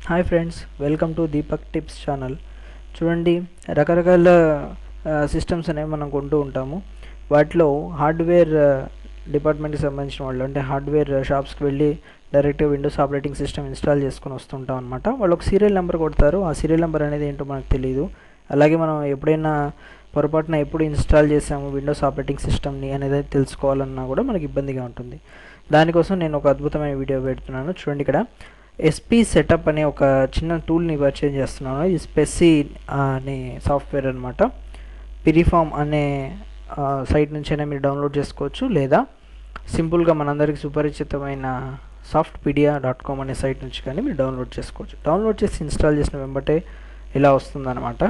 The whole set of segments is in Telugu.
Hi friends, welcome to Deepak tips channel. చూడండి, రకరకాల సిస్టమ్స్ అనేవి మనం కొంటూ ఉంటాము. వాటిలో హార్డ్వేర్ డిపార్ట్మెంట్కి సంబంధించిన వాళ్ళు, అంటే హార్డ్వేర్ షాప్స్కి వెళ్ళి డైరెక్ట్గా విండోస్ ఆపరేటింగ్ సిస్టమ్ ఇన్స్టాల్ చేసుకుని వస్తుంటాం అనమాట. వాళ్ళు ఒక సీరియల్ నెంబర్ కొడతారు. ఆ సీరియల్ నెంబర్ అనేది ఏంటో మనకు తెలియదు. అలాగే మనం ఎప్పుడైనా పొరపాటున ఎప్పుడు ఇన్స్టాల్ చేసాము విండోస్ ఆపరేటింగ్ సిస్టమ్ని అనేది తెలుసుకోవాలన్నా కూడా మనకి ఇబ్బందిగా ఉంటుంది. దానికోసం నేను ఒక అద్భుతమైన వీడియో పెడుతున్నాను. చూడండి, ఇక్కడ ఎస్పీ సెటప్ అనే ఒక చిన్న టూల్ని పర్చేజ్ చేస్తున్నాను. ఇది స్పెసి అనే సాఫ్ట్వేర్ అనమాట. పిరిఫామ్ అనే సైట్ నుంచైనా మీరు డౌన్లోడ్ చేసుకోవచ్చు, లేదా సింపుల్గా మనందరికీ సుపరిచితమైన softpedia.com అనే సైట్ నుంచి కానీ మీరు డౌన్లోడ్ చేసుకోవచ్చు. డౌన్లోడ్ చేసి ఇన్స్టాల్ చేసిన వెంబటే ఇలా వస్తుందన్నమాట.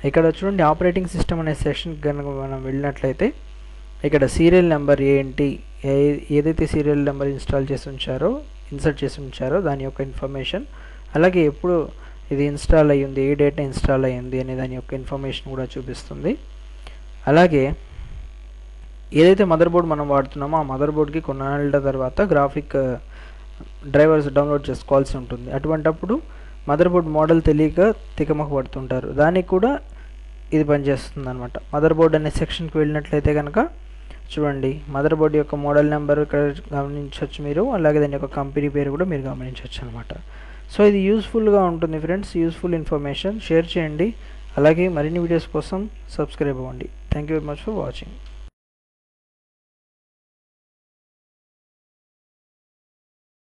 ఇక్కడ చూడండి, ఆపరేటింగ్ సిస్టమ్ అనే సెషన్కి కనుక మనం వెళ్ళినట్లయితే ఇక్కడ సీరియల్ నెంబర్ ఏంటి, ఏదైతే సీరియల్ నెంబర్ ఇన్సర్ట్ చేసి ఉంచారో దాని యొక్క ఇన్ఫర్మేషన్, అలాగే ఎప్పుడు ఇది ఇన్స్టాల్ అయ్యింది, ఏ డేటా ఇన్స్టాల్ అయ్యింది అనే దాని యొక్క ఇన్ఫర్మేషన్ కూడా చూపిస్తుంది. అలాగే ఏదైతే మదర్ బోర్డ్ మనం వాడుతున్నామో ఆ మదర్ బోర్డ్కి కొన్నాళ్ళ తర్వాత గ్రాఫిక్ డ్రైవర్స్ డౌన్లోడ్ చేసుకోవాల్సి ఉంటుంది. అటువంటప్పుడు మదర్ బోర్డ్ మోడల్ తెలియక తికమక పడుతుంటారు. దానికి కూడా ఇది పనిచేస్తుంది అనమాట. మదర్ బోర్డ్ అనే సెక్షన్కి వెళ్ళినట్లయితే కనుక చూడండి, మదర్ బోర్డ్ యొక్క మోడల్ నెంబర్ ఇక్కడ గమనించవచ్చు మీరు, అలాగే దాని యొక్క కంపెనీ పేరు కూడా మీరు గమనించవచ్చు అనమాట. సో ఇది యూస్ఫుల్గా ఉంటుంది ఫ్రెండ్స్. యూస్ఫుల్ ఇన్ఫర్మేషన్ షేర్ చేయండి. అలాగే మరిన్ని వీడియోస్ కోసం సబ్స్క్రైబ్ అవ్వండి. Thank you very much for watching.